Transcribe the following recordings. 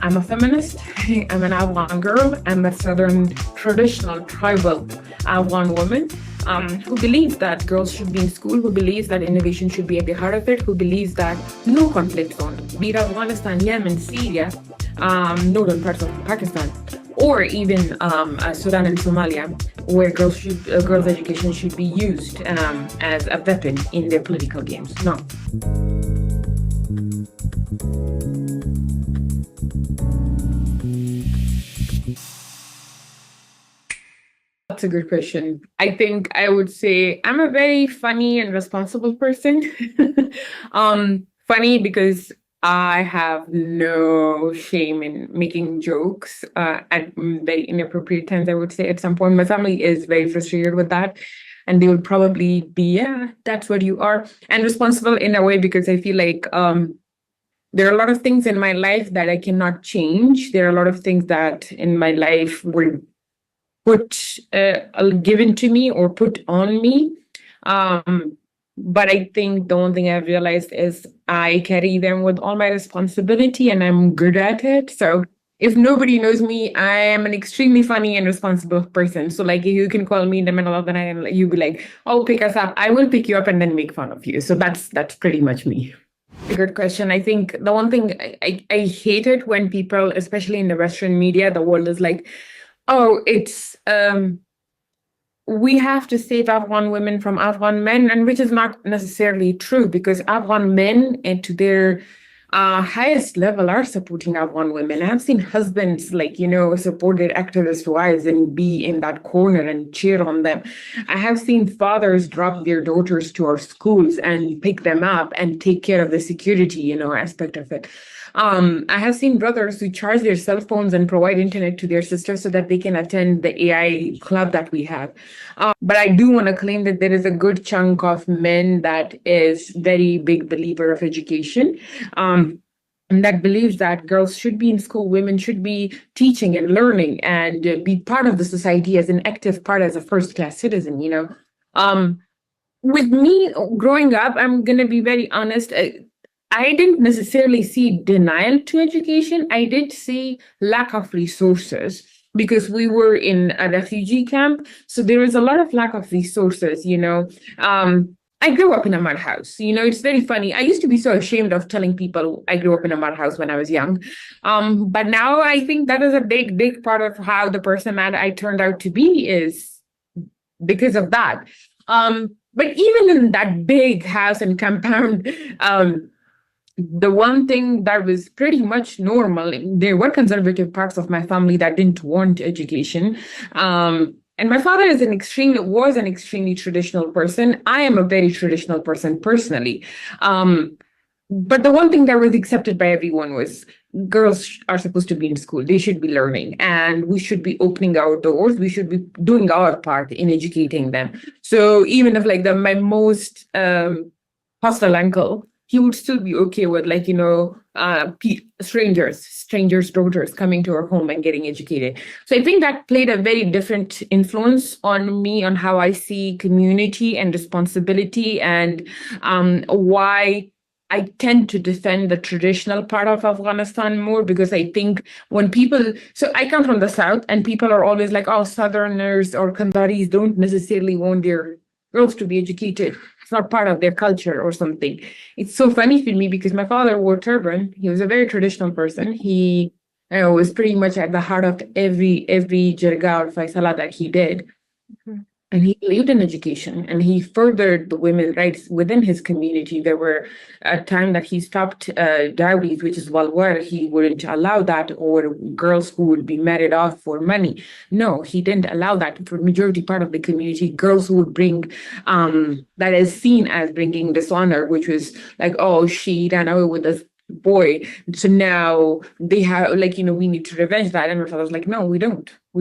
I'm a feminist. I'm an Afghan girl. I'm a Southern traditional tribal Afghan woman who believes that girls should be in school, who believes that innovation should be at the heart of it, who believes that no conflict zone, be it Afghanistan, Yemen, Syria, northern parts of Pakistan, or even Sudan and Somalia, where girls' education should be used as a weapon in their political games. No. That's a good question. I think I would say I'm a very funny and responsible person. Funny because I have no shame in making jokes at very inappropriate times, I would say. At some point, my family is very frustrated with that. And they would probably be, yeah, that's what you are. And responsible in a way because I feel like there are a lot of things in my life that I cannot change. There are a lot of things that in my life were given to me or put on me. But I think the one thing I've realized is I carry them with all my responsibility and I'm good at it. So if nobody knows me, I am an extremely funny and responsible person. So like you can call me in the middle of the night and you'll be like, oh, pick us up. I will pick you up and then make fun of you. So that's pretty much me. A good question. I think the one thing I hate it when people, especially in the Western media, the world is like, oh, it's we have to save Afghan women from Afghan men, and which is not necessarily true because Afghan men and to their highest level are supporting Afghan women. I've seen husbands support their activist wives and be in that corner and cheer on them. I have seen fathers drop their daughters to our schools and pick them up and take care of the security, aspect of it. I have seen brothers who charge their cell phones and provide internet to their sisters so that they can attend the AI club that we have. But I do want to claim that there is a good chunk of men that is very big believer of education. And that believes that girls should be in school, women should be teaching and learning and be part of the society as an active part as a first-class citizen, With me growing up, I'm going to be very honest, I didn't necessarily see denial to education. I did see lack of resources because we were in a refugee camp. So there was a lot of lack of resources, I grew up in a mud house. It's very funny. I used to be so ashamed of telling people I grew up in a mud house when I was young. But now I think that is a big, big part of how the person that I turned out to be is because of that. But even in that big house and compound, the one thing that was pretty much normal, there were conservative parts of my family that didn't want education. And my father was an extremely traditional person. I am a very traditional person personally. But the one thing that was accepted by everyone was girls are supposed to be in school. They should be learning and we should be opening our doors. We should be doing our part in educating them. So even if my most hostile uncle, he would still be okay with strangers' daughters coming to our home and getting educated. So I think that played a very different influence on me on how I see community and responsibility and why I tend to defend the traditional part of Afghanistan more because I think so I come from the South and people are always like, oh, Southerners or Kandaris don't necessarily want their girls to be educated. It's not part of their culture or something. It's so funny for me because my father wore turban. He was a very traditional person. He was pretty much at the heart of every jirga or faisala that he did. Mm-hmm. And he believed in education and he furthered the women's rights within his community. There were a time that he stopped dowries, which is walwar. He wouldn't allow that, or girls who would be married off for money. No, he didn't allow that for majority part of the community. Girls who would bring, that is seen as bringing dishonor, which was like, oh, she ran away with this boy. So now they have we need to revenge that. And my father was like, no, we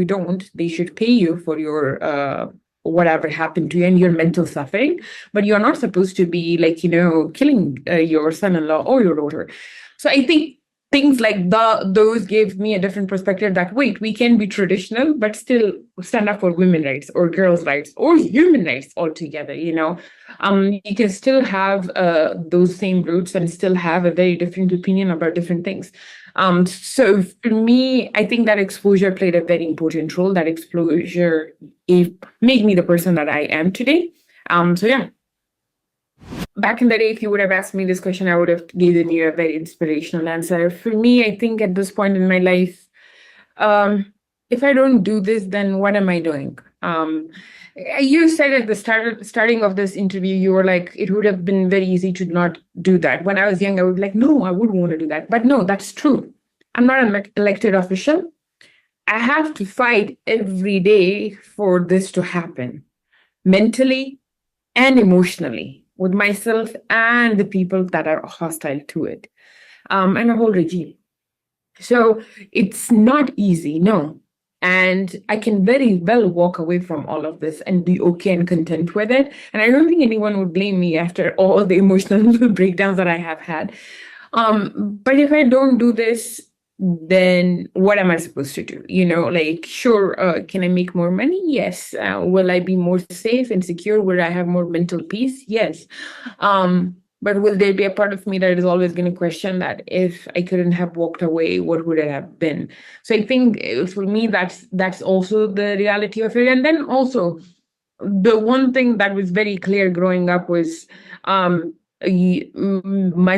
don't. They should pay you for your whatever happened to you and your mental suffering, but you're not supposed to be killing your son-in-law or your daughter. So I think things like those gave me a different perspective that, wait, we can be traditional, but still stand up for women's rights or girls' rights or human rights altogether, You can still have those same roots and still have a very different opinion about different things. So for me, I think that exposure played a very important role. That exposure made me the person that I am today. So yeah, back in the day, if you would have asked me this question, I would have given you a very inspirational answer. For me, I think at this point in my life, um, if I don't do this, then what am I doing? You said at the starting of this interview, you were like, it would have been very easy to not do that. When I was young, I would be like, no, I wouldn't want to do that. But no, that's true. I'm not an elected official. I have to fight every day for this to happen, mentally and emotionally, with myself and the people that are hostile to it, and the whole regime. So it's not easy, no. And I can very well walk away from all of this and be okay and content with it. And I don't think anyone would blame me after all the emotional breakdowns that I have had. But if I don't do this, then what am I supposed to do? Like, sure, can I make more money? Yes. Will I be more safe and secure? Will I have more mental peace? Yes. But will there be a part of me that is always going to question that if I couldn't have walked away, what would it have been? So I think for me, that's also the reality of it. And then also, the one thing that was very clear growing up was my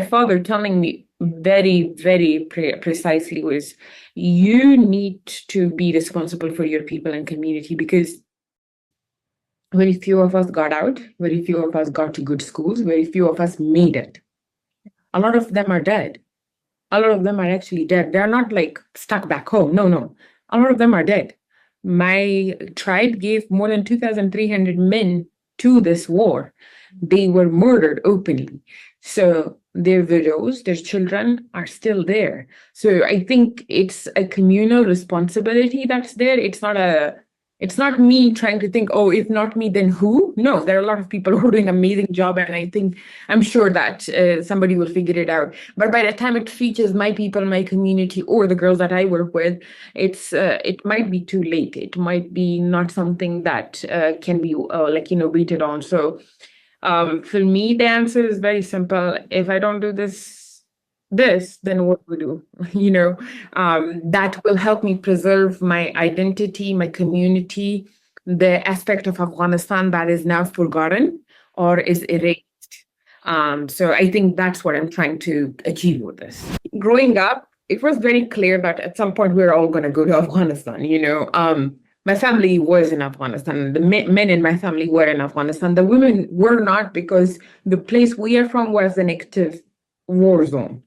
father telling me very, very precisely was, you need to be responsible for your people and community, because very few of us got out, very few of us got to good schools, very few of us made it. A lot of them are dead. A lot of them are actually dead. They're not like stuck back home. No, no. A lot of them are dead. My tribe gave more than 2,300 men to this war. They were murdered openly. So their widows, their children are still there. So I think it's a communal responsibility that's there. It's not me trying to think, oh, if not me, then who? No, there are a lot of people who are doing an amazing job. And I'm sure that somebody will figure it out. But by the time it reaches my people, my community, or the girls that I work with, it might be too late. It might be not something that can be waited on. So for me, the answer is very simple. If I don't do this, then what we do? That will help me preserve my identity, my community, the aspect of Afghanistan that is now forgotten or is erased. So I think that's what I'm trying to achieve with this. Growing up, it was very clear that at some point we're all going to go to Afghanistan. My family was in Afghanistan. The men in my family were in Afghanistan. The women were not, because the place we are from was an active war zone.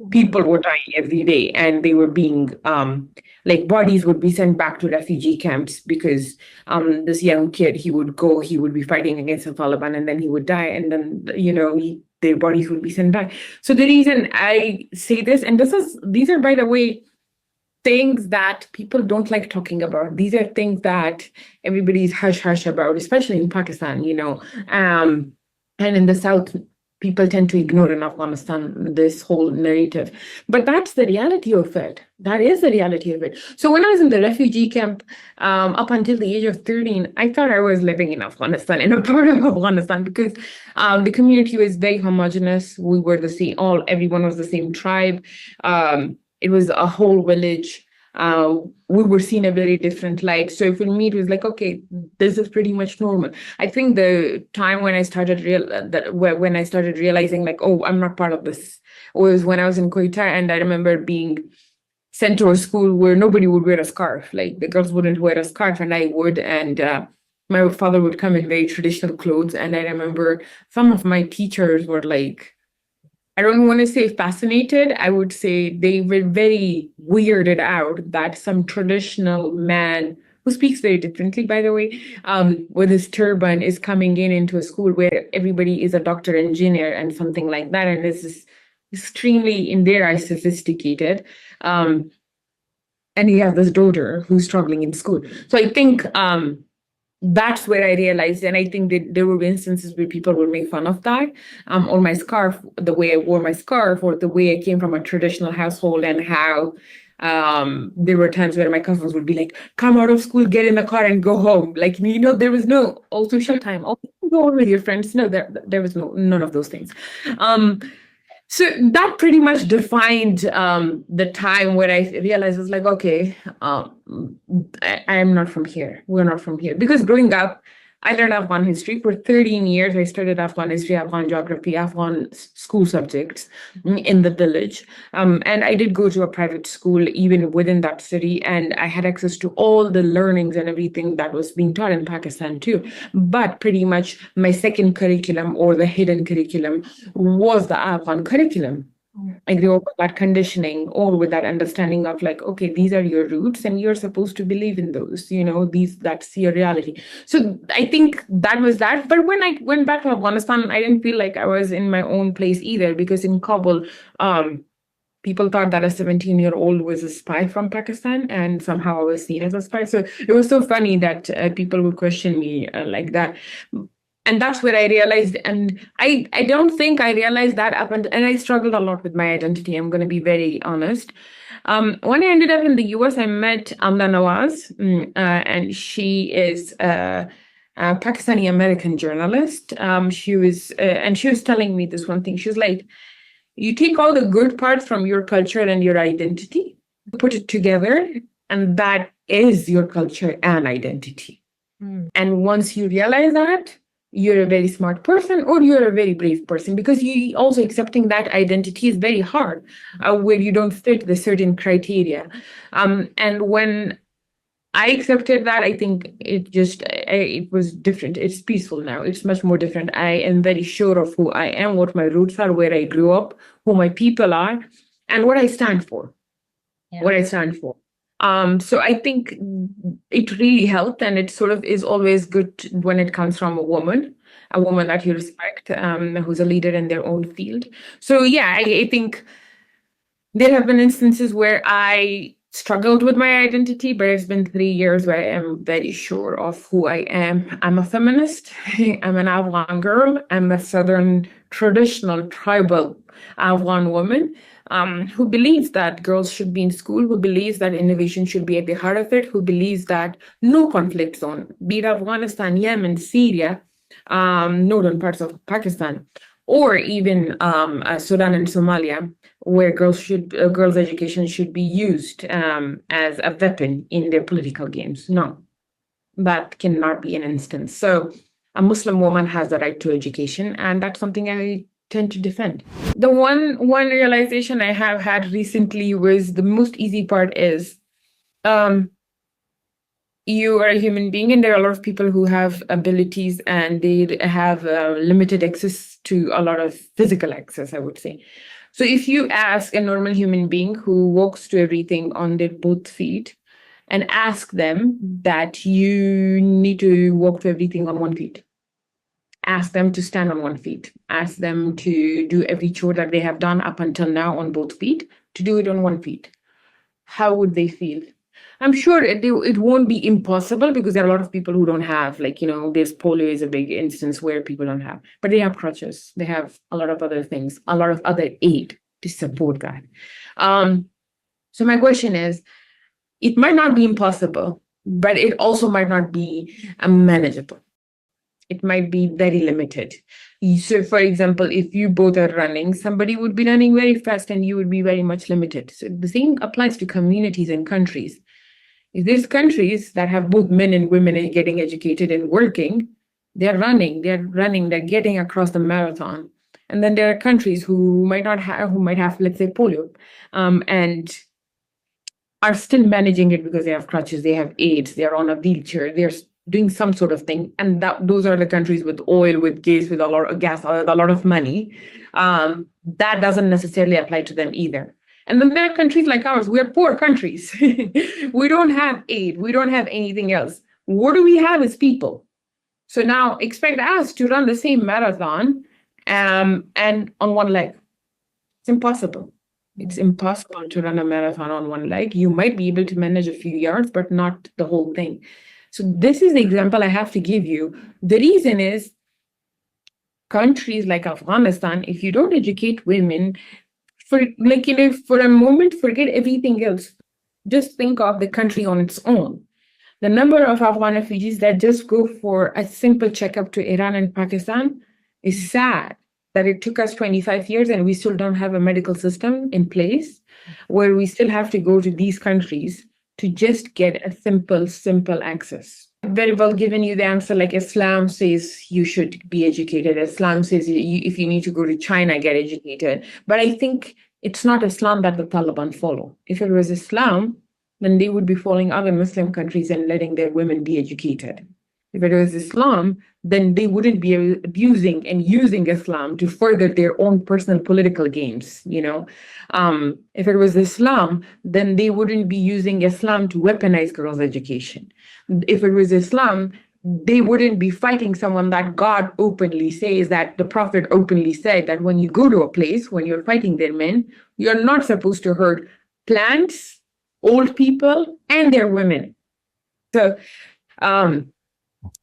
People were dying every day, and they were being bodies would be sent back to refugee camps, because this young kid, he would be fighting against the Taliban, and then he would die, and then their bodies would be sent back. So the reason I say this, and these are, by the way, things that people don't like talking about. These are things that everybody's hush about, especially in Pakistan, and in the South, people tend to ignore in Afghanistan this whole narrative. But that's the reality of it. That is the reality of it. So when I was in the refugee camp, up until the age of 13, I thought I was living in Afghanistan, in a part of Afghanistan, because the community was very homogenous. We were everyone was the same tribe. It was a whole village. We were seeing a very different light. So for me, it was like, okay, this is pretty much normal. I think the time when I started realizing, like, oh, I'm not part of this, was when I was in Quetta, and I remember being sent to a school where nobody would wear a scarf. Like, the girls wouldn't wear a scarf, and I would, and my father would come in very traditional clothes. And I remember some of my teachers were like, I don't want to say fascinated. I would say they were very weirded out that some traditional man, who speaks very differently, by the way, with his turban, is coming into a school where everybody is a doctor, engineer, and something like that. And this is extremely, in their eyes, sophisticated. And he has this daughter who's struggling in school. So I think that's where I realized, and I think that there were instances where people would make fun of that, or my scarf, the way I wore my scarf, or the way I came from a traditional household, and how there were times where my cousins would be like, come out of school, get in the car and go home. Like, there was no social time. Oh, go on with your friends. No, there was none of those things. So that pretty much defined the time where I realized I was like, okay, I am not from here. We're not from here. Because growing up, I learned Afghan history for 13 years. I studied Afghan history, Afghan geography, Afghan school subjects in the village. And I did go to a private school even within that city, and I had access to all the learnings and everything that was being taught in Pakistan too. But pretty much my second curriculum or the hidden curriculum was the Afghan curriculum. I grew up with that conditioning or with that understanding of like, okay, these are your roots and you're supposed to believe in those, that's your reality. So I think that was that. But when I went back to Afghanistan, I didn't feel like I was in my own place either, because in Kabul, people thought that a 17-year-old was a spy from Pakistan, and somehow I was seen as a spy. So it was so funny that people would question me like that. And that's where I realized, and I don't think I realized that and I struggled a lot with my identity. I'm going to be very honest. When I ended up in the US, I met Amna Nawaz, and she is a Pakistani American journalist. She was telling me this one thing. She was like, you take all the good parts from your culture and your identity, put it together, and that is your culture and identity. And once you realize that, you're a very smart person or you're a very brave person, because you also accepting that identity is very hard, where you don't fit the certain criteria. And when I accepted that, I think it was different. It's peaceful now. It's much more different. I am very sure of who I am, what my roots are, where I grew up, who my people are, and what I stand for. Yeah. What I stand for. So I think it really helped, and it sort of is always good when it comes from a woman that you respect, who's a leader in their own field. So yeah, I think there have been instances where I struggled with my identity, but it's been 3 years where I am very sure of who I am. I'm a feminist. I'm an Afghan girl. I'm a Southern traditional tribal Afghan woman. Who believes that girls should be in school, who believes that innovation should be at the heart of it, who believes that no conflict zone, be it Afghanistan, Yemen, Syria, northern parts of Pakistan, or even Sudan and Somalia, where girls' education should be used as a weapon in their political games. No, that cannot be an instance. So a Muslim woman has the right to education, and that's something I tend to defend. The one realization I have had recently was the most easy part is you are a human being, and there are a lot of people who have abilities and they have limited access to a lot of physical access, I would say. So if you ask a normal human being who walks to everything on their both feet and ask them that you need to walk to everything on one feet, ask them to stand on one feet, ask them to do every chore that they have done up until now on both feet, to do it on one feet, how would they feel? I'm sure it won't be impossible, because there are a lot of people who don't have, there's polio is a big instance where people don't have, but they have crutches. They have a lot of other things, a lot of other aid to support that. So my question is, it might not be impossible, but it also might not be manageable. It might be very limited. So, for example, if you both are running, somebody would be running very fast and you would be very much limited. So the same applies to communities and countries. If there's countries that have both men and women getting educated and working, they're getting across the marathon. And then there are countries who might have, let's say, polio, and are still managing it because they have crutches, they have aids, they're on a wheelchair, they're doing some sort of thing. And those are the countries with oil, with gas, with a lot of gas, a lot of money. That doesn't necessarily apply to them either. And then there are countries like ours. We're poor countries. We don't have aid. We don't have anything else. What do we have is people. So now expect us to run the same marathon and on one leg. It's impossible. It's impossible to run a marathon on one leg. You might be able to manage a few yards, but not the whole thing. So this is the example I have to give you. The reason is countries like Afghanistan, if you don't educate women, for a moment, forget everything else. Just think of the country on its own. The number of Afghan refugees that just go for a simple checkup to Iran and Pakistan is sad. that it took us 25 years and we still don't have a medical system in place, where we still have to go to these countries to just get a simple access. Very well given you the answer, like Islam says you should be educated. Islam says if you need to go to China, get educated. But I think it's not Islam that the Taliban follow. If it was Islam, then they would be following other Muslim countries and letting their women be educated. If it was Islam, then they wouldn't be abusing and using Islam to further their own personal political gains, you know. If it was Islam, then they wouldn't be using Islam to weaponize girls' education. If it was Islam, they wouldn't be fighting someone that God openly says, that the Prophet openly said, that when you go to a place, when you're fighting their men, you're not supposed to hurt plants, old people, and their women. So,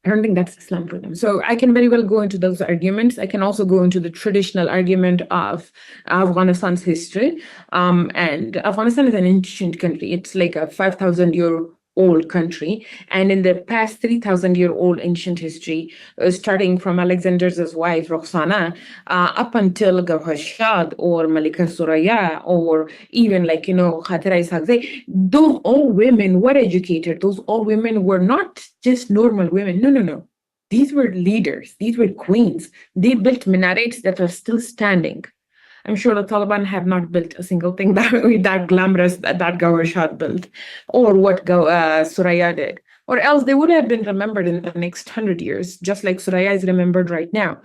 I don't think that's Islam for them. So I can very well go into those arguments. I can also go into the traditional argument of Afghanistan's history. And Afghanistan is an ancient country. It's like a 5,000-year-old country. And in the past 3,000-year-old ancient history, starting from Alexander's wife, Roxana, up until Gawhar Shad or Malika Suraya, or even Khatira Isaaqzai, those all women were educated. Those all women were not just normal women. No. These were leaders. These were queens. They built minarets that are still standing. I'm sure the Taliban have not built a single thing that glamorous that Gawhar Shad built, or what Suraya did. Or else they would have been remembered in the next 100 years, just like Suraya is remembered right now.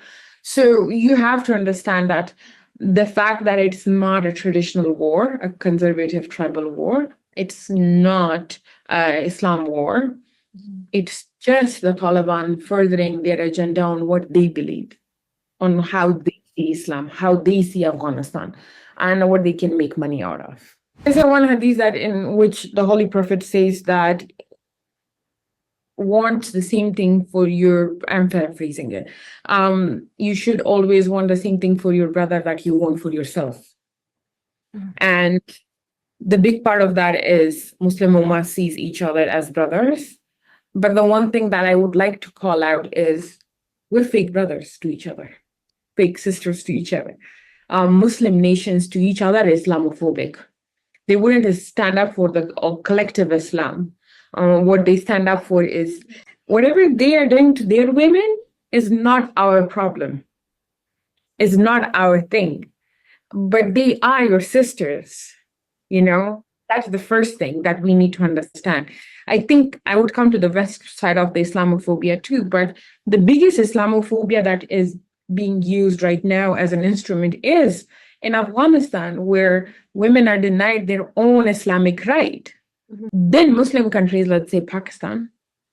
So you have to understand that the fact that it's not a traditional war, a conservative tribal war, it's not Islam war. It's just the Taliban furthering their agenda on what they believe, on how they see Islam, how they see Afghanistan, and what they can make money out of. There's one hadith that in which the Holy Prophet says that want the same thing for your, I'm paraphrasing it. You should always want the same thing for your brother that you want for yourself. And the big part of that is Muslim Ummah sees each other as brothers. But the one thing that I would like to call out is we're fake brothers to each other, fake sisters to each other. Muslim nations to each other are Islamophobic. They wouldn't stand up for the collective Islam. What they stand up for is whatever they are doing to their women is not our problem. It's not our thing. But they are your sisters, you know? That's the first thing that we need to understand. I think I would come to the West side of the Islamophobia too, but the biggest Islamophobia that is being used right now as an instrument is in Afghanistan, where women are denied their own Islamic right. Then Muslim countries, let's say Pakistan,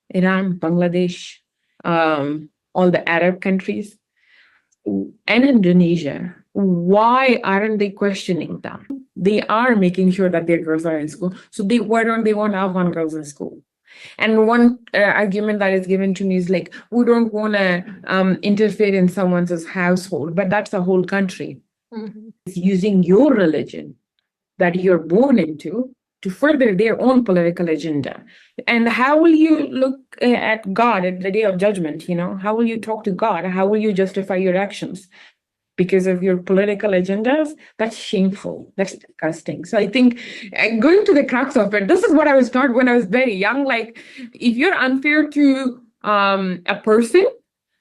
Iran, Bangladesh, all the Arab countries, and Indonesia, why aren't they questioning them? They are making sure that their girls are in school. So why don't they want Afghan girls in school? And one argument that is given to me is like, we don't want to interfere in someone's household, but that's a whole country. It's using your religion that you're born into to further their own political agenda. And how will you look at God at the day of judgment? You know, how will you talk to God? How will you justify your actions? Because of your political agendas? That's shameful. That's disgusting. So I think going to the crux of it, this is what I was taught when I was very young. Like, if you're unfair to a person,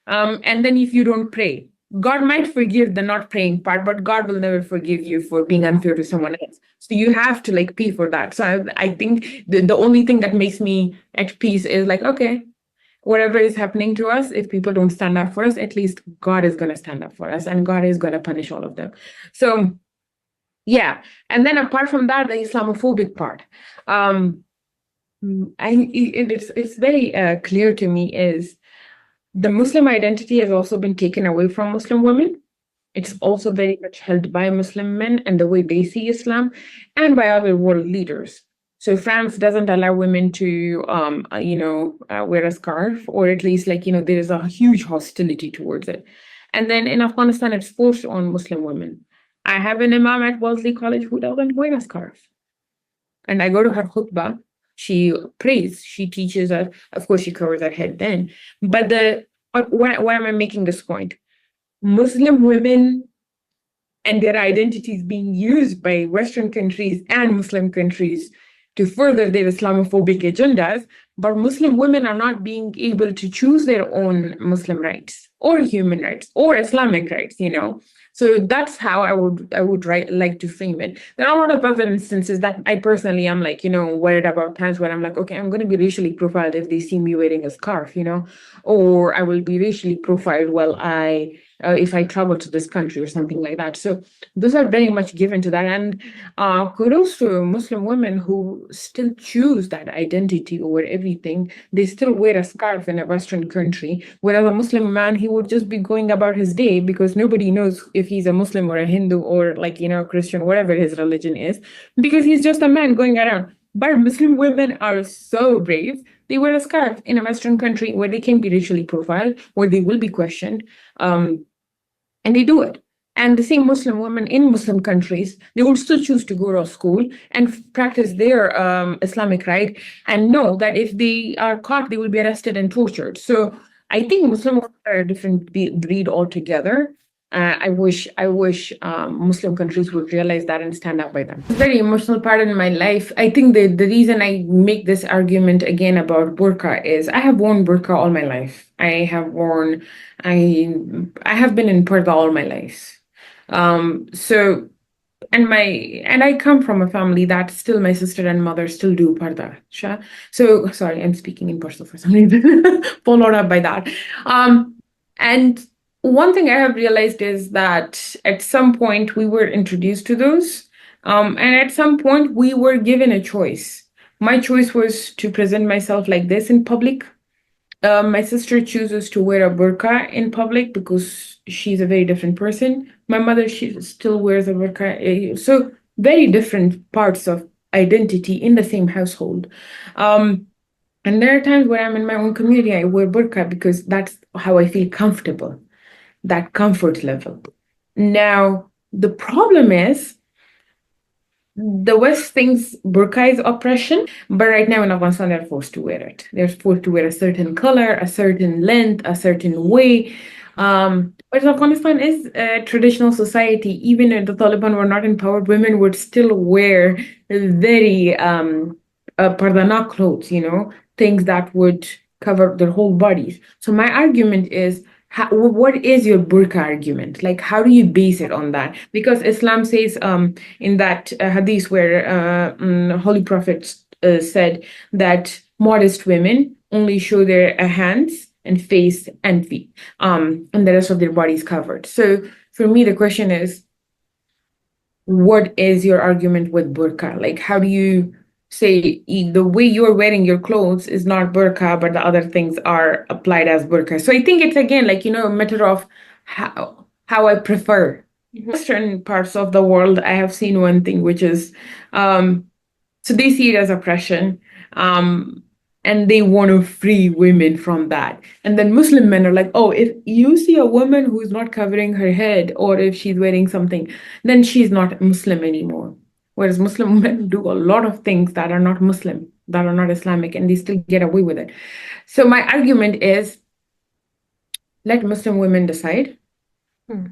and then if you don't pray, God might forgive the not praying part, but God will never forgive you for being unfair to someone else. So you have to pay for that. So I think the only thing that makes me at peace is okay, whatever is happening to us, if people don't stand up for us, at least God is going to stand up for us, and God is going to punish all of them. So, yeah. And then apart from that, the Islamophobic part, it's very clear to me is the Muslim identity has also been taken away from Muslim women. It's also very much held by Muslim men and the way they see Islam, and by other world leaders. So France doesn't allow women to, wear a scarf, or at least there is a huge hostility towards it. And then in Afghanistan, it's forced on Muslim women. I have an imam at Wellesley College who doesn't wear a scarf. And I go to her khutbah. She prays, she teaches us, of course, she covers her head then. But why am I making this point? Muslim women and their identities being used by Western countries and Muslim countries to further their Islamophobic agendas, but Muslim women are not being able to choose their own Muslim rights or human rights or Islamic rights. So that's how I would like to frame it. There are a lot of other instances that I personally am like, worried about times when I'm like, okay, I'm going to be racially profiled if they see me wearing a scarf, or I will be racially profiled while if I travel to this country or something like that. So those are very much given to that. And kudos to Muslim women who still choose that identity over everything. They still wear a scarf in a Western country, whereas a Muslim man, he would just be going about his day because nobody knows if he's a Muslim or a Hindu or Christian, whatever his religion is, because he's just a man going around. But Muslim women are so brave. They wear a scarf in a Western country where they can be racially profiled, where they will be questioned. And they do it. And the same Muslim women in Muslim countries, they will still choose to go to school and practice their Islamic right and know that if they are caught, they will be arrested and tortured. So I think Muslim women are a different breed altogether. I wish Muslim countries would realize that and stand up by them. It's a very emotional part in my life. I think the reason I make this argument again about burqa is I have worn burqa all my life. I have been in Perda all my life. So and I come from a family that still my sister and mother still do parda. So sorry, I'm speaking in Pashto for some reason, followed up by that. And one thing I have realized is that at some point we were introduced to those, and at some point we were given a choice. My choice was to present myself like this in public. My sister chooses to wear a burqa in public because she's a very different person. My mother, she still wears a burqa. So very different parts of identity in the same household. And there are times where I'm in my own community, I wear burqa because that's how I feel comfortable, that comfort level. Now, the problem is the West thinks burqa is oppression, but right now in Afghanistan, they're forced to wear it. They're forced to wear a certain color, a certain length, a certain way. But Afghanistan is a traditional society. Even if the Taliban were not in power, women would still wear very pardana clothes, things that would cover their whole bodies. So my argument is, what is your burqa argument? Like, how do you base it on that? Because Islam says in that hadith where Holy Prophet said that modest women only show their hands and face and feet, and the rest of their body is covered. So for me, the question is, what is your argument with burqa? Like, how do you say the way you're wearing your clothes is not burqa, but the other things are applied as burqa? So I think it's again like, a matter of how I prefer. Western parts of the world, I have seen one thing, which is so they see it as oppression. And they want to free women from that. And then Muslim men are like, oh, if you see a woman who's not covering her head or if she's wearing something, then she's not Muslim anymore. Whereas Muslim women do a lot of things that are not Muslim, that are not Islamic, and they still get away with it. So my argument is, let Muslim women decide.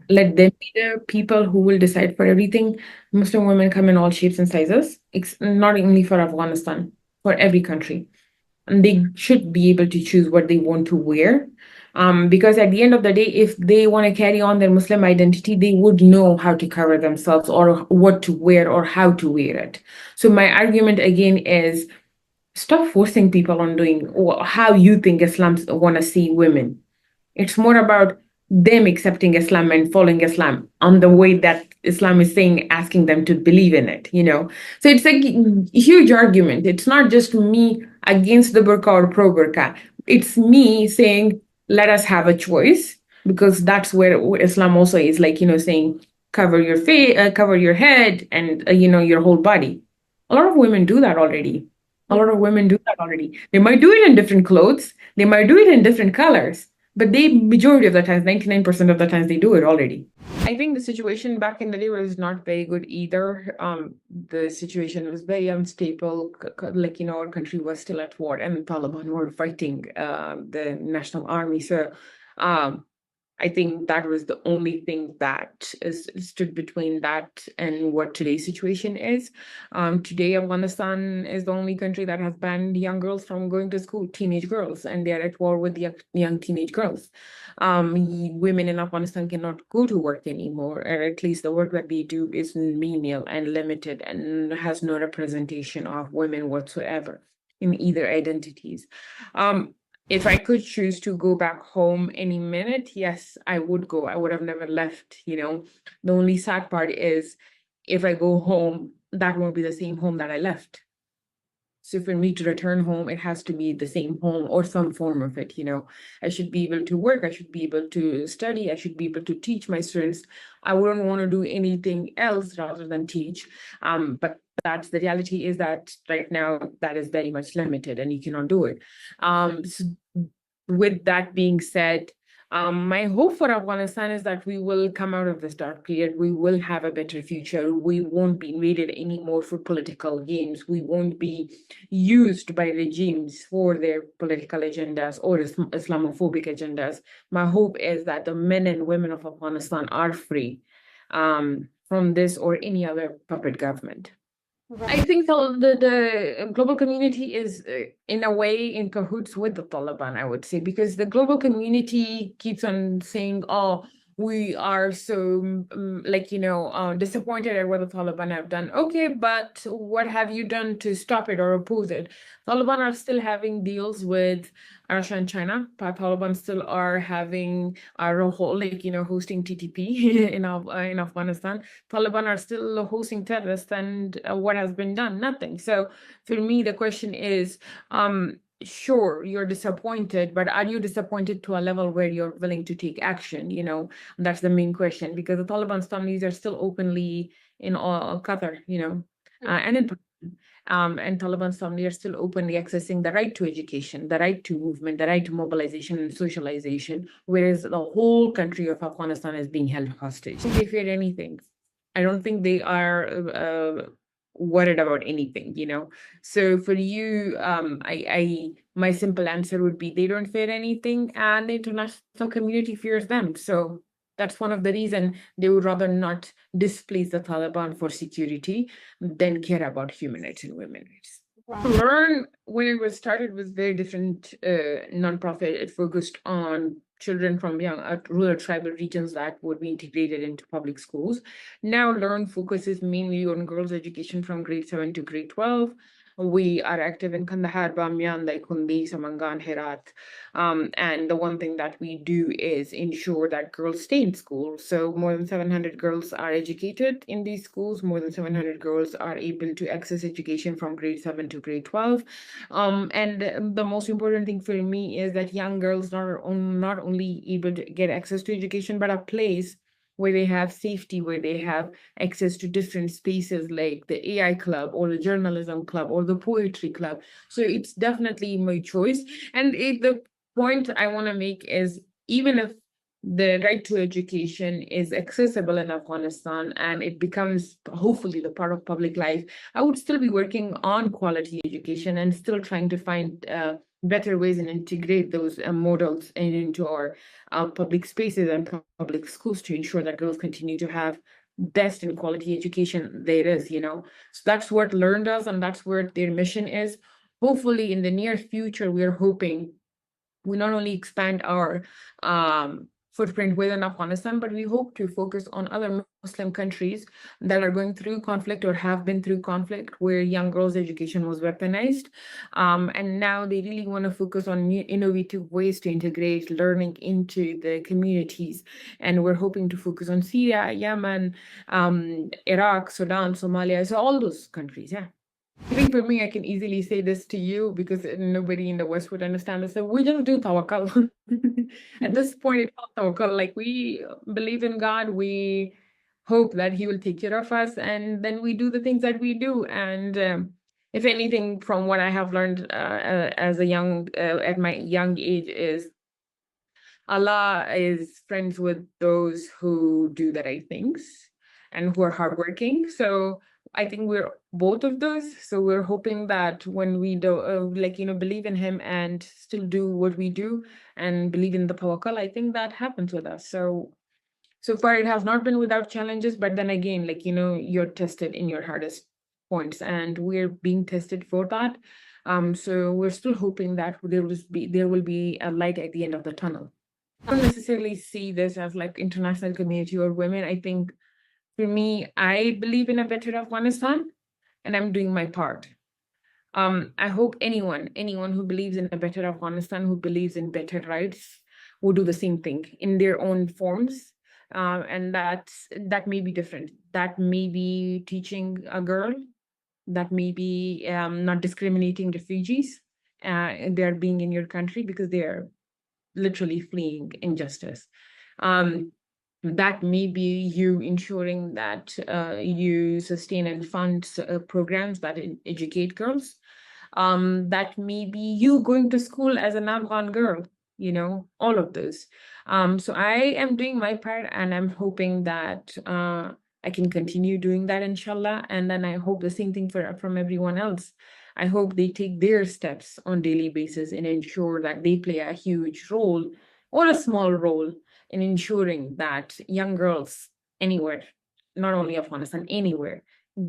Let them be the people who will decide for everything. Muslim women come in all shapes and sizes. It's not only for Afghanistan, for every country. And they should be able to choose what they want to wear. Because at the end of the day, if they want to carry on their Muslim identity, they would know how to cover themselves or what to wear or how to wear it. So my argument again is, stop forcing people on doing how you think Islam want to see women. It's more about them accepting Islam and following Islam on the way that Islam is saying, asking them to believe in it. So it's a huge argument. It's not just me against the burqa or pro burqa. It's me saying, let us have a choice, because that's where Islam also is like, saying, cover your face, cover your head and, your whole body. A lot of women do that already. They might do it in different clothes. They might do it in different colors. But majority of the times, 99% of the times, they do it already. I think the situation back in the day was not very good either. The situation was very unstable. Our country was still at war, and the Taliban were fighting the national army. So I think that was the only thing that stood between that and what today's situation is. Today, Afghanistan is the only country that has banned young girls from going to school, teenage girls, and they are at war with young teenage girls. Women in Afghanistan cannot go to work anymore, or at least the work that they do is menial and limited and has no representation of women whatsoever in either identities. Um, if I could choose to go back home any minute, yes, I would go. I would have never left. The only sad part is if I go home, that won't be the same home that I left. So for me to return home, it has to be the same home or some form of it. I should be able to work, I should be able to study, I should be able to teach my students. I wouldn't want to do anything else rather than teach. But that's the reality is that right now that is very much limited and you cannot do it. So with that being said, my hope for Afghanistan is that we will come out of this dark period. We will have a better future. We won't be invaded anymore for political games. We won't be used by regimes for their political agendas or Islamophobic agendas. My hope is that the men and women of Afghanistan are free from this or any other puppet government. I think the global community is in a way in cahoots with the Taliban, I would say, because the global community keeps on saying, "Oh, we are so disappointed at what the Taliban have done." Okay, but what have you done to stop it or oppose it? Taliban are still having deals with Russia and China. But Taliban still are having a whole hosting TTP in Afghanistan. Taliban are still hosting terrorists, and what has been done? Nothing. So for me, the question is, sure, you're disappointed, but are you disappointed to a level where you're willing to take action? That's the main question, because the Taliban's families are still openly in all Qatar, and in and Taliban's family are still openly accessing the right to education, the right to movement, the right to mobilization and socialization, whereas the whole country of Afghanistan is being held hostage. They fear anything. I don't think they are worried about anything. So for you, my simple answer would be they don't fear anything, and the international community fears them. So that's one of the reasons they would rather not displace the Taliban for security than care about human rights and women rights. Wow. Learn, when it was started, was very different nonprofit. It focused on children from young rural tribal regions that would be integrated into public schools. Now Learn focuses mainly on girls' education from grade 7 to grade 12. We are active in Kandahar, Bamyan, Daikundi, Samangan, Herat. And the one thing that we do is ensure that girls stay in school. So more than 700 girls are educated in these schools. More than 700 girls are able to access education from grade 7 to grade 12. And the most important thing for me is that young girls are not only able to get access to education, but a place where they have safety, where they have access to different spaces like the AI club or the journalism club or the poetry club. So it's definitely my choice. And the point I want to make is, even if the right to education is accessible in Afghanistan and it becomes hopefully the part of public life, I would still be working on quality education and still trying to find better ways and integrate those models into our public spaces and public schools to ensure that girls continue to have best in quality education there is. So that's what Learn does, and that's where their mission is. Hopefully in the near future, we're hoping we not only expand our footprint within Afghanistan, but we hope to focus on other Muslim countries that are going through conflict or have been through conflict where young girls' education was weaponized. And now they really want to focus on new innovative ways to integrate learning into the communities. And we're hoping to focus on Syria, Yemen, Iraq, Sudan, Somalia, so all those countries, yeah. I think for me, I can easily say this to you because nobody in the West would understand this. So we just do tawakkal. At this point, it's not tawakkal. Like, we believe in God, we hope that He will take care of us, and then we do the things that we do. And if anything, from what I have learned as at my young age, is Allah is friends with those who do the right things and who are hardworking. So I think we're both of those. So we're hoping that when we do, believe in him and still do what we do and believe in the tawakkal, I think that happens with us. So far it has not been without challenges, but then again, you're tested in your hardest points, and we're being tested for that. So we're still hoping that there will be a light at the end of the tunnel. I don't necessarily see this as like international community or women. I think for me, I believe in a better Afghanistan, and I'm doing my part. I hope anyone who believes in a better Afghanistan, who believes in better rights, will do the same thing in their own forms. And that may be different. That may be teaching a girl. That may be not discriminating refugees. They're being in your country because they are literally fleeing injustice. That may be you ensuring that you sustain and fund programs that educate girls. That may be you going to school as an Afghan girl, all of those. So I am doing my part, and I'm hoping that I can continue doing that, inshallah. And then I hope the same thing from everyone else. I hope they take their steps on daily basis and ensure that they play a huge role or a small role in ensuring that young girls anywhere, not only Afghanistan, anywhere,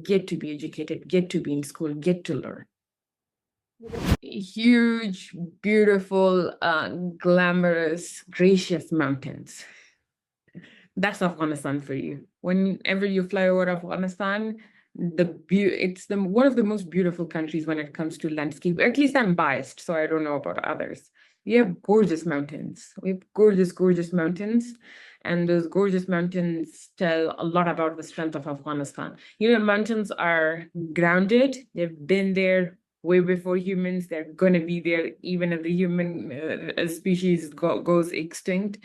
get to be educated, get to be in school, get to learn. Huge, beautiful, glamorous, gracious mountains. That's Afghanistan for you. Whenever you fly over Afghanistan, it's the one of the most beautiful countries when it comes to landscape. At least I'm biased, so I don't know about others. We have gorgeous mountains. We have gorgeous, gorgeous mountains. And those gorgeous mountains tell a lot about the strength of Afghanistan. Mountains are grounded. They've been there way before humans. They're going to be there even if the human species goes extinct.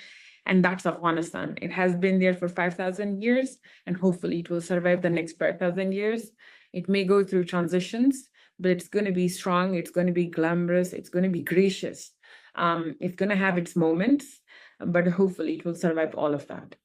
And that's Afghanistan. It has been there for 5,000 years, and hopefully it will survive the next 5,000 years. It may go through transitions, but it's going to be strong. It's going to be glamorous. It's going to be gracious. It's going to have its moments, but hopefully it will survive all of that.